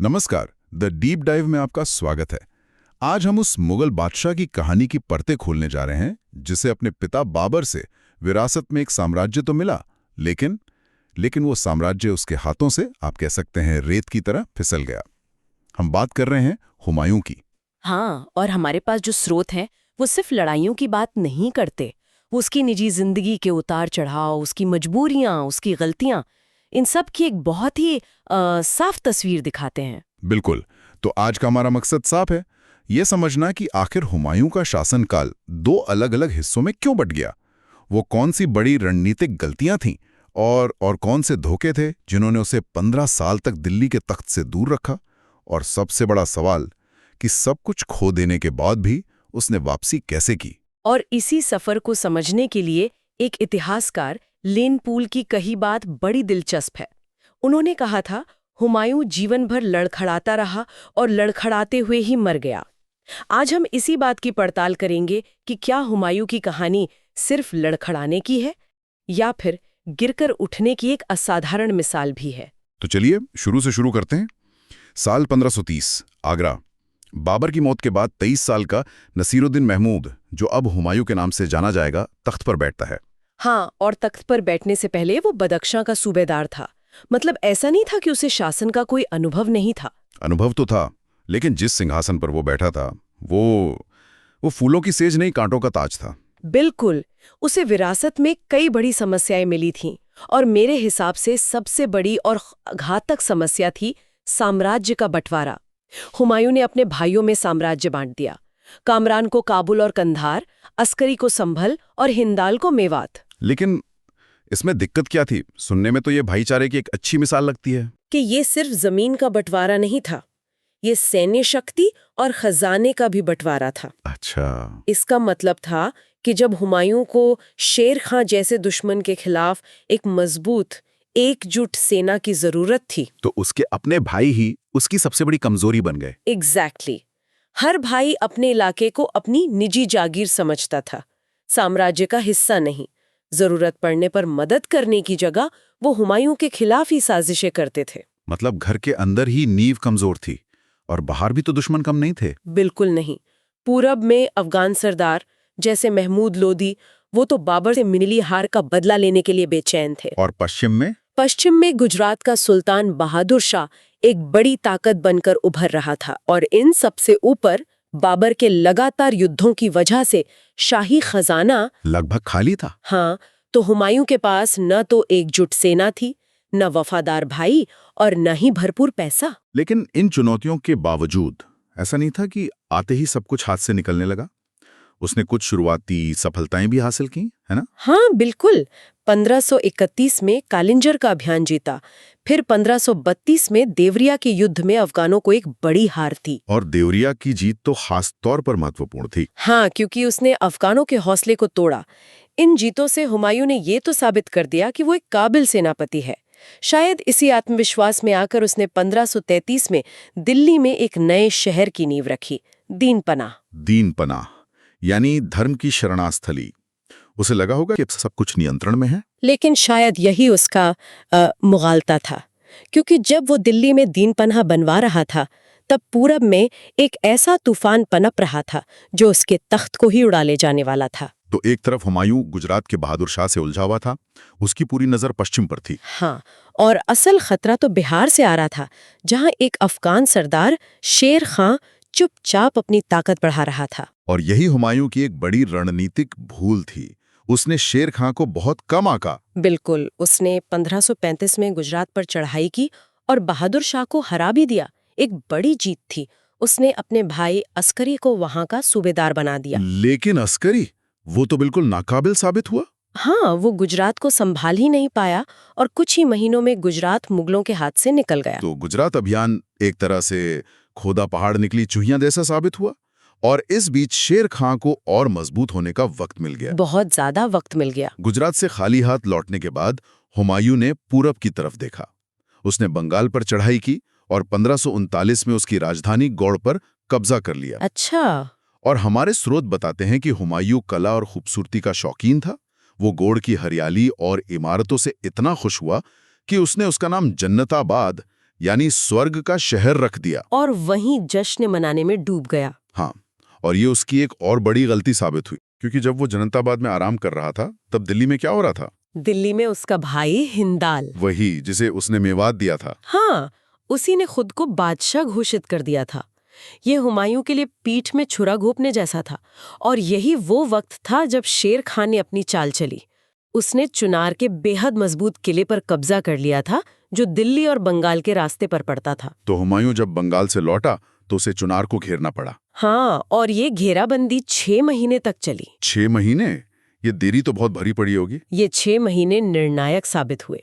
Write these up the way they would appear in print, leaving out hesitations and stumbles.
नमस्कार। The deep dive में आपका स्वागत है। आज हम उस मुगल बादशाह की कहानी की परतें खोलने जा रहे हैं जिसे अपने पिता बाबर से विरासत में एक साम्राज्य तो मिला, लेकिन वो साम्राज्य उसके हाथों से, आप कह सकते हैं, रेत की तरह फिसल गया। हम बात कर रहे हैं हुमायूं की। हाँ, और हमारे पास जो स्रोत हैं वो सिर्फ लड़ाइयों की बात नहीं करते। वो उसकी निजी जिंदगी के उतार चढ़ाव, उसकी मजबूरियां, उसकी गलतियां, इन सब की एक बहुत ही साफ तस्वीर दिखाते हैं। बिल्कुल। तो आज का हमारा मकसद साफ है, ये समझना कि आखिर हुमायूं का शासनकाल दो अलग-अलग हिस्सों में क्यों बट गया। वो कौन सी बड़ी रणनीतिक गलतियां थीं और कौन से धोखे थे जिन्होंने उसे 15 साल तक दिल्ली के तख्त से दूर रखा। और सबसे बड़ा सवाल कि सब कुछ खो देने के बाद भी उसने वापसी कैसे की। और इसी सफर को समझने के लिए एक इतिहासकार लेन पूल की कही बात बड़ी दिलचस्प है। उन्होंने कहा था, हुमायूं जीवन भर लड़खड़ाता रहा और लड़खड़ाते हुए ही मर गया। आज हम इसी बात की पड़ताल करेंगे कि क्या हुमायूं की कहानी सिर्फ लड़खड़ाने की है या फिर गिरकर उठने की एक असाधारण मिसाल भी है। तो चलिए शुरू से शुरू करते हैं। साल 1530, आगरा। बाबर की मौत के बाद 23 साल का नसीरुद्दीन महमूद, जो अब हुमायूं के नाम से जाना जाएगा, तख्त पर बैठता है। हाँ, और तख्त पर बैठने से पहले वो बदख्शां का सूबेदार था। मतलब ऐसा नहीं था कि उसे शासन का कोई अनुभव नहीं था। अनुभव तो था, लेकिन जिस सिंहासन पर वो बैठा था वो फूलों की सेज नहीं, कांटों का ताज था। बिल्कुल। उसे विरासत में कई बड़ी समस्याएं मिली थीं, और मेरे हिसाब से सबसे बड़ी और घातक समस्या थी साम्राज्य का बंटवारा। हुमायूं ने अपने भाइयों में साम्राज्य बांट दिया। कामरान को काबुल और कंधार, अस्करी को संभल और हिंदाल को मेवात। लेकिन इसमें दिक्कत क्या थी? सुनने में तो ये भाईचारे की एक अच्छी मिसाल लगती है। कि ये सिर्फ जमीन का बंटवारा नहीं था, ये सैन्य शक्ति और खजाने का भी बंटवारा था। अच्छा। इसका मतलब था कि जब हुमायूं को शेर खां जैसे दुश्मन के खिलाफ एक मजबूत, एकजुट सेना की जरूरत थी, तो उसके अपने भाई ही उसकी सबसे बड़ी कमजोरी बन गए। एग्जैक्टली। हर भाई अपने इलाके को अपनी निजी जागीर समझता था, साम्राज्य का हिस्सा नहीं। जरूरत पड़ने पर मदद करने की जगह वो हुमायूं के खिलाफ ही साजिशें करते थे। मतलब घर के अंदर ही नींव कमजोर थी और बाहर भी तो दुश्मन कम नहीं थे। बिल्कुल नहीं। पूरब में अफगान सरदार जैसे महमूद लोदी, वो तो बाबर से मिली हार का बदला लेने के लिए बेचैन थे। और पश्चिम में गुजरात का सुल्तान बहादुर शाह एक बड़ी ताकत बनकर उभर रहा था, और इन सबसे ऊपर बाबर के लगातार युद्धों की वजह से शाही खजाना लगभग खाली था। हाँ, तो हुमायूं के पास न तो एकजुट सेना थी, न वफादार भाई, और न ही भरपूर पैसा। लेकिन इन चुनौतियों के बावजूद ऐसा नहीं था कि आते ही सब कुछ हाथ से निकलने लगा। उसने कुछ शुरुआती सफलताएं भी हासिल की, है ना? हाँ बिल्कुल। 1531 में कालिंजर का अभियान जीता। फिर 1532 में देवरिया के युद्ध में अफगानों को एक बड़ी हार थी। और देवरिया की जीत तो खास तौर पर महत्वपूर्ण थी। हाँ, क्योंकि उसने अफगानों के हौसले को तोड़ा। इन जीतों से हुमायूं ने ये तो साबित कर दिया कि वो एक काबिल सेनापति है। शायद इसी आत्मविश्वास में आकर उसने 1533 में दिल्ली में एक नए शहर की नींव रखी, दीनपनाह, यानी धर्म की शरणास्थली। उसे लगा होगा कि सब कुछ नियंत्रण में है। लेकिन शायद यही उसका मुगालता था, क्योंकि जब वो दिल्ली में दीनपनाह बनवा रहा था, तब पूरब में एक ऐसा तूफान पनप रहा था जो उसके तख्त को ही उड़ा ले जाने वाला था। तो एक तरफ हुमायूं गुजरात के बहादुर शाह से उलझा हुआ था, उसकी पूरी नजर पश्चिम पर थी। हाँ, और असल खतरा तो बिहार से आ रहा था, जहां एक अफगान सरदार शेर खां चुपचाप अपनी ताकत बढ़ा रहा था। और यही हुमायूं की एक बड़ी रणनीतिक भूल थी। उसने शेर खां को बहुत कम आंका। बिल्कुल। उसने 1535 में गुजरात पर चढ़ाई की और बहादुर शाह को हरा भी दिया। एक बड़ी जीत थी। उसने अपने भाई अस्करी को वहां का सूबेदार बना दिया। लेकिन अस्करी, वो तो बिल्कुल नाकाबिल साबित हुआ। हाँ, वो गुजरात को संभाल ही नहीं पाया और कुछ ही महीनों में गुजरात मुगलों के हाथ से निकल गया। तो गुजरात अभियान एक तरह से खोदा पहाड़ निकली चूहियां जैसा साबित हुआ। और इस बीच शेर खां को और मजबूत होने का वक्त मिल गया। बहुत ज्यादा वक्त मिल गया। गुजरात से खाली हाथ लौटने के बाद हुमायूं ने पूरब की तरफ देखा। उसने बंगाल पर चढ़ाई की और 1539 में उसकी राजधानी गौड़ पर कब्जा कर लिया। अच्छा। और हमारे स्रोत बताते हैं कि हुमायूं कला और खूबसूरती का शौकीन था। वो गौड़ की हरियाली और इमारतों से इतना खुश हुआ कि उसने उसका नाम जन्नताबाद यानी स्वर्ग का शहर रख दिया। और वहीं जश्न मनाने में डूब गया। हाँ, और ये उसकी एक और बड़ी गलती साबित हुई, क्योंकि जब वो जनताबाद में आराम कर रहा था तब दिल्ली में क्या हो रहा था? दिल्ली में उसका भाई हिंदाल, वही जिसे उसने मेवात दिया था। हाँ, उसी ने खुद को बादशाह घोषित कर दिया था। ये हुमायूं के लिए पीठ में छुरा घोंपने जैसा था, और यही वो वक्त था जब शेर खान ने अपनी चाल चली। उसने चुनार के बेहद मजबूत किले पर कब्जा कर लिया था, जो दिल्ली और बंगाल के रास्ते पर पड़ता था। तो हुमायूं जब बंगाल से लौटा तो उसे चुनार को घेरना पड़ा। हाँ, और ये घेराबंदी 6 महीने तक चली। 6 महीने? ये देरी तो बहुत भरी पड़ी होगी। ये 6 महीने निर्णायक साबित हुए।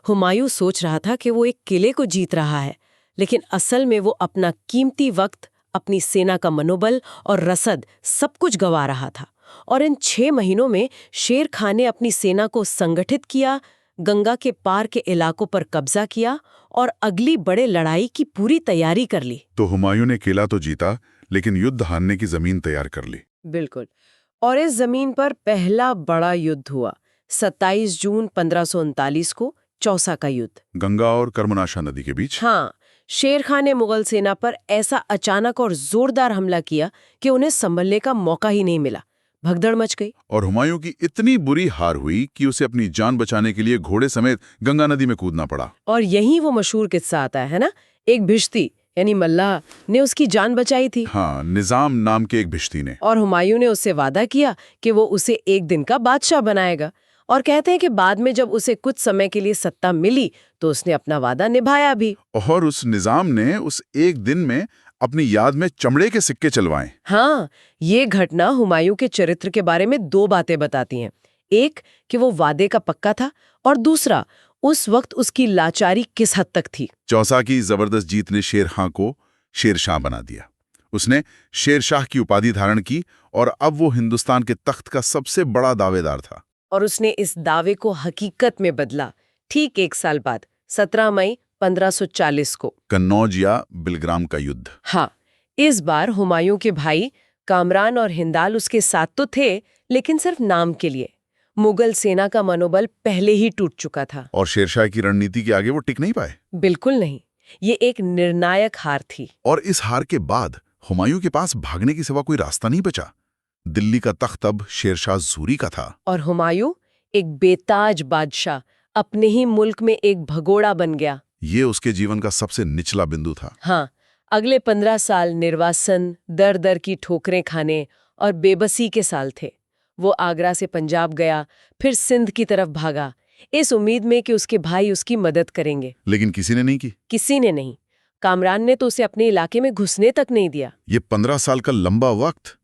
हुमायूं सोच रहा था कि वो एक किले को जीत रहा है, लेकिन असल में वो अपना कीमती वक्त, अपनी सेना का मनोबल और रसद सब कुछ गंवा रहा था। और इन 6 महीनों में शेर खान ने अपनी सेना को संगठित किया, गंगा के पार के इलाकों पर कब्जा किया और अगली बड़े लड़ाई की पूरी तैयारी कर ली। तो हुमायूं ने किला तो जीता, लेकिन युद्ध हारने की जमीन तैयार कर ली। बिल्कुल। और इस जमीन पर पहला बड़ा युद्ध हुआ 27 जून 1539 को, चौसा का युद्ध। गंगा और कर्मनाशा नदी के बीच। हाँ, शेर खान ने मुगल सेना पर ऐसा अचानक और जोरदार हमला किया कि उन्हें संभलने का मौका ही नहीं मिला। भगदड़ मच गई। और हुमायूं की इतनी बुरी हार हुई कि उसे अपनी जान बचाने के लिए घोड़े समेत गंगा नदी में कूदना पड़ा। और यही वो मशहूर किस्सा आता है ना, एक भिश्ती यानी मल्लाह ने उसकी जान बचाई थी। हाँ, निजाम नाम के एक भिश्ती ने। और हुमायूं ने उससे वादा किया कि वो उसे एक दिन का बादशाह बनाएगा। और कहते हैं कि बाद में जब उसे कुछ समय के लिए सत्ता मिली तो उसने अपना वादा निभाया भी। और उस निजाम ने उस एक दिन में अपनी याद में चमड़े के सिक्के चलवाए। हाँ, ये घटना हुमायूं के चरित्र के बारे में 2 बातें बताती हैं। एक कि वो वादे का पक्का था, और दूसरा उस वक्त उसकी लाचारी किस हद तक थी। चौसा की जबरदस्त जीत ने शेर खां को शेरशाह बना दिया। उसने शेरशाह की उपाधि धारण की और अब वो हिंदुस्तान के तख्त का सबसे बड़ा दावेदार था। और उसने इस दावे को हकीकत में बदला ठीक 1 साल बाद, 17 मई 1540 को। कन्नौज या बिलग्राम का युद्ध। हाँ, इस बार हुमायूं के भाई कामरान और हिंदाल उसके साथ तो थे, लेकिन सिर्फ नाम के लिए। मुगल सेना का मनोबल पहले ही टूट चुका था। और शेरशाह की रणनीति के आगे वो टिक नहीं पाए। बिल्कुल नहीं, ये एक निर्णायक हार थी। और इस हार के बाद हुमायूं के पास भागने के सिवा कोई रास्ता नहीं बचा। दिल्ली का तख्त अब शेरशाह ज़ूरी का था। और हुमायूं, एक बेताज बादशाह, अपने ही मुल्क में एक भगोड़ा बन गया। ये उसके जीवन का सबसे निचला बिंदु था। हाँ, अगले 15 साल निर्वासन, दर दर की ठोकरें खाने और बेबसी के साल थे। वो आगरा से पंजाब गया, फिर सिंध की तरफ भागा, इस उम्मीद में कि उसके भाई उसकी मदद करेंगे। लेकिन किसी ने नहीं की। किसी ने नहीं। कामरान ने तो उसे अपने इलाके में घुसने तक नहीं दिया। ये 15 साल का लंबा वक्त,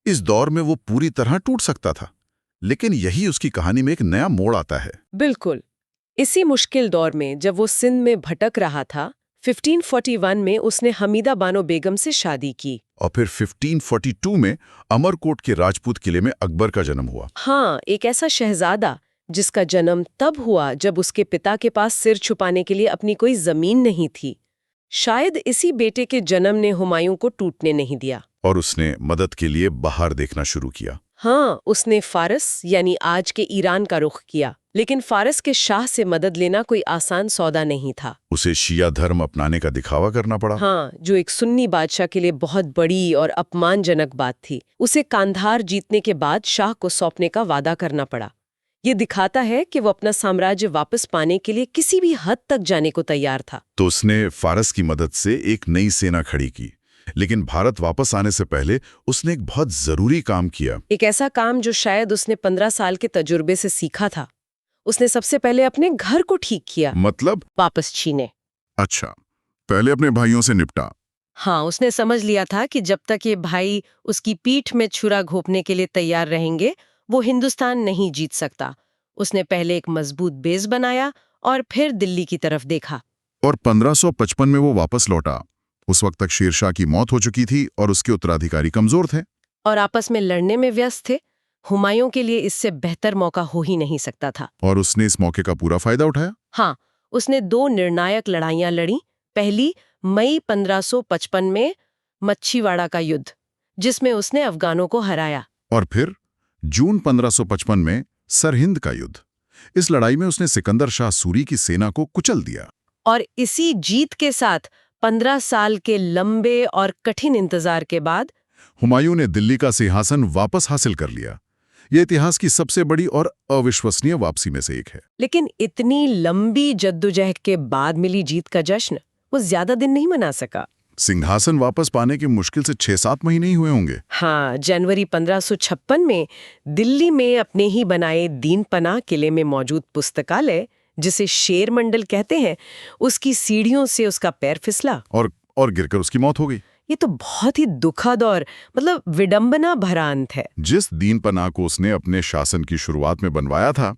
इस दौर में वो पूरी तरह टूट सकता था। लेकिन यही उसकी कहानी में एक नया मोड़ आता है। बिल्कुल। इसी मुश्किल दौर में जब वो सिंध में भटक रहा था, 1541 में उसने हमीदा बानो बेगम से शादी की। और फिर 1542 में अमरकोट के राजपूत किले में अकबर का जन्म हुआ। हाँ, एक ऐसा शहजादा जिसका जन्म तब हुआ जब उसके पिता के पास सिर छुपाने के लिए अपनी कोई जमीन नहीं थी। शायद इसी बेटे के जन्म ने हुमायूं को टूटने नहीं दिया। और उसने मदद के लिए बाहर देखना शुरू किया। हाँ, उसने फारस यानी आज के ईरान का रुख किया। लेकिन फारस के शाह से मदद लेना कोई आसान सौदा नहीं था। उसे शिया धर्म अपनाने का दिखावा करना पड़ा। हाँ, जो एक सुन्नी बादशाह के लिए बहुत बड़ी और अपमानजनक बात थी। उसे कांधार जीतने के बाद शाह को सौंपने का वादा करना पड़ा। ये दिखाता है कि वो अपना साम्राज्य वापस पाने के लिए किसी भी हद तक जाने को तैयार था। तो उसने फारस की मदद से एक नई सेना खड़ी की। लेकिन भारत वापस आने से पहले उसने एक बहुत जरूरी काम किया। एक ऐसा काम जो शायद उसने 15 साल के तजुर्बे से सीखा था। उसने सबसे पहले अपने घर को ठीक किया। मतलब? वापस छीने। अच्छा, पहले अपने भाइयों से निपटा। हाँ, उसने समझ लिया था कि जब तक ये भाई उसकी पीठ में छुरा घोंपने के लिए तैयार रहेंगे, वो हिंदुस्तान नहीं जीत सकता। उसने पहले एक मजबूत बेस बनाया और फिर दिल्ली की तरफ देखा। और 1555 में वो वापस लौटा। उस वक्त तक शेरशाह की मौत हो चुकी थी और उसके उत्तराधिकारी कमजोर थे और आपस में लड़ने में व्यस्त थे। हुमायूं के लिए इससे बेहतर मौका हो ही नहीं सकता था। और उसने इस मौके का पूरा फायदा उठाया। हाँ, उसने 2 निर्णायक लड़ाइयां लड़ी। पहली मई 1555 में मच्छीवाड़ा का युद्ध, जिसमें उसने अफगानों को हराया। और फिर जून 1555 में सरहिंद का युद्ध। इस लड़ाई में उसने सिकंदर शाह सूरी की सेना को कुचल दिया। और इसी जीत के साथ 15 साल के लंबे और कठिन इंतजार के बाद हुमायूं ने दिल्ली का सिंहासन वापस हासिल कर लिया। यह इतिहास की सबसे बड़ी और अविश्वसनीय वापसी में से एक है। लेकिन इतनी लंबी जद्दोजहद के बाद मिली जीत का जश्न वो ज्यादा दिन नहीं मना सका। सिंहासन वापस पाने के मुश्किल से 6-7 महीने ही हुए होंगे। हाँ, जनवरी 1556 में दिल्ली में अपने ही बनाए दीनपनाह किले में मौजूद पुस्तकालय, जिसे शेर मंडल कहते हैं, उसकी सीढ़ियों से उसका पैर फिसला और गिरकर उसकी मौत हो गई। ये तो बहुत ही दुखद और विडंबना भरा अंत है। जिस दीनपनाह को उसने अपने शासन की शुरुआत में बनवाया था,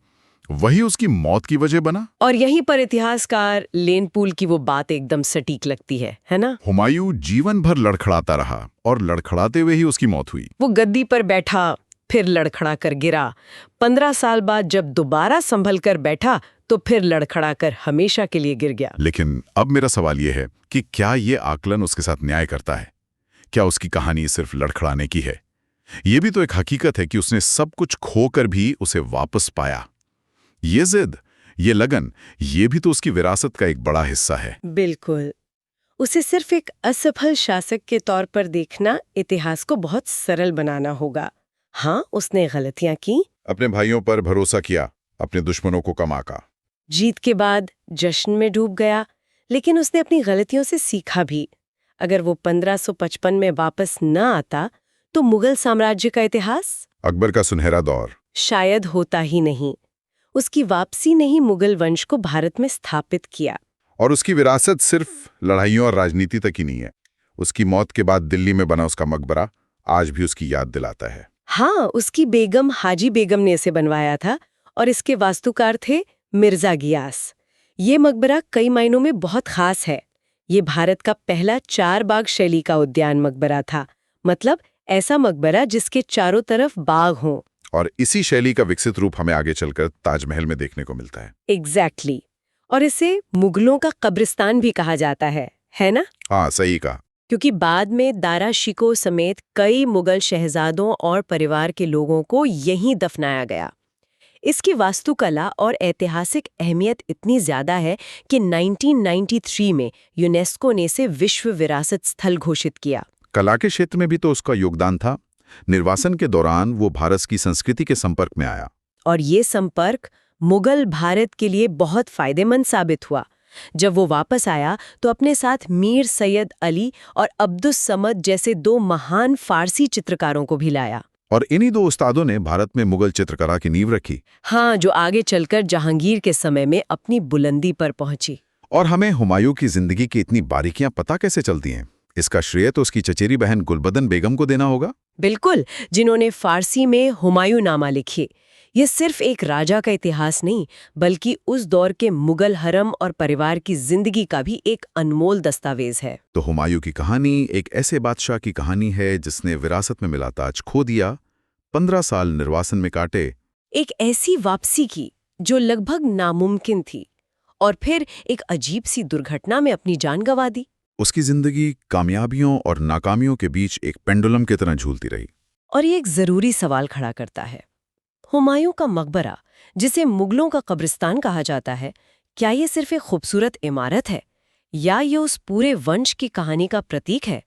वही उसकी मौत की वजह बना। और यहीं पर इतिहासकार लेनपूल की वो बात एकदम सटीक लगती है ना? हुमायूं जीवन भर लड़खड़ाता रहा और लड़खड़ाते हुए ही उसकी मौत हुई। वो गद्दी पर बैठा, फिर लड़खड़ा कर गिरा। 15 साल बाद जब दोबारा संभल कर बैठा तो फिर लड़खड़ा कर हमेशा के लिए गिर गया। लेकिन अब मेरा सवाल यह है कि क्या ये आकलन उसके साथ न्याय करता है? क्या उसकी कहानी सिर्फ लड़खड़ाने की है? ये भी तो एक हकीकत है कि उसने सब कुछ खोकर भी उसे वापस पाया। ये जिद, ये लगन, ये भी तो उसकी विरासत का एक बड़ा हिस्सा है। बिल्कुल। उसे सिर्फ एक असफल शासक के तौर पर देखना इतिहास को बहुत सरल बनाना होगा। हाँ, उसने गलतियां की, अपने भाइयों पर भरोसा किया, अपने दुश्मनों को कम आंका। जीत के बाद जश्न में डूब गया, लेकिन उसने अपनी गलतियों से सीखा भी। अगर वो 1555 में वापस न आता तो मुगल साम्राज्य का इतिहास, अकबर का सुनहरा दौर, शायद होता ही नहीं। उसकी वापसी ने ही मुगल वंश को भारत में स्थापित किया। और उसकी विरासत सिर्फ लड़ाइयों और राजनीति तक ही नहीं है। उसकी मौत के बाद दिल्ली में बना उसका मकबरा आज भी उसकी याद दिलाता है। हाँ, उसकी बेगम हाजी बेगम ने इसे बनवाया था और इसके वास्तुकार थे मिर्जा गियास। ये मकबरा कई मायनों में बहुत खास है। ये भारत का पहला 4 बाग शैली का उद्यान मकबरा था, मतलब ऐसा मकबरा जिसके चारों तरफ बाग हों। और इसी शैली का विकसित रूप हमें आगे चलकर ताजमहल में देखने को मिलता है। एग्जैक्टली। और इसे मुगलों का कब्रिस्तान भी कहा जाता है ना? हाँ, सही कहा। क्योंकि बाद में दारा शिकोह समेत कई मुगल शहजादों और परिवार के लोगों को यहीं दफनाया गया। इसकी वास्तुकला और ऐतिहासिक अहमियत इतनी ज्यादा है कि 1993 में यूनेस्को ने इसे विश्व विरासत स्थल घोषित किया। कला के क्षेत्र में भी तो उसका योगदान था। निर्वासन के दौरान वो भारत की संस्कृति के संपर्क में आया। और ये संपर्क मुगल भारत के लिए बहुत फायदेमंद साबित हुआ। जब वो वापस आया तो अपने साथ मीर सैयद अली और अब्दुस समद जैसे 2 महान फारसी चित्रकारों को भी लाया। और इन्हीं 2 उस्तादों ने भारत में मुगल चित्रकला की नींव रखी। हाँ, जो आगे चलकर जहांगीर के समय में अपनी बुलंदी पर पहुंची। और हमें हुमायूं की जिंदगी की इतनी बारीकियां पता कैसे चलती हैं? इसका श्रेय तो उसकी चचेरी बहन गुलबदन बेगम को देना होगा। बिल्कुल, जिन्होंने फारसी में हुमायूं नामा लिखे। ये सिर्फ एक राजा का इतिहास नहीं, बल्कि उस दौर के मुगल हरम और परिवार की जिंदगी का भी एक अनमोल दस्तावेज है। तो हुमायूं की कहानी एक ऐसे बादशाह की कहानी है जिसने विरासत में मिला ताज खो दिया, 15 साल निर्वासन में काटे, एक ऐसी वापसी की जो लगभग नामुमकिन थी, और फिर एक अजीब सी दुर्घटना में अपनी जान गंवा दी। उसकी जिंदगी कामयाबियों और नाकामियों के बीच एक पेंडुलम की तरह झूलती रही। और ये एक जरूरी सवाल खड़ा करता है, हुमायूं का मकबरा, जिसे मुगलों का कब्रिस्तान कहा जाता है, क्या ये सिर्फ एक खूबसूरत इमारत है या ये उस पूरे वंश की कहानी का प्रतीक है?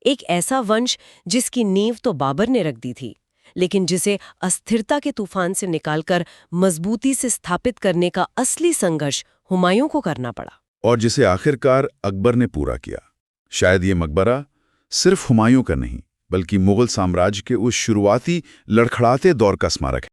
एक ऐसा वंश जिसकी नींव तो बाबर ने रख दी थी, लेकिन जिसे अस्थिरता के तूफान से निकालकर मजबूती से स्थापित करने का असली संघर्ष हुमायूं को करना पड़ा। और जिसे आखिरकार अकबर ने पूरा किया। शायद ये मकबरा सिर्फ हुमायूं का नहीं, बल्कि मुगल साम्राज्य के उस शुरुआती लड़खड़ाते दौर का स्मारक है।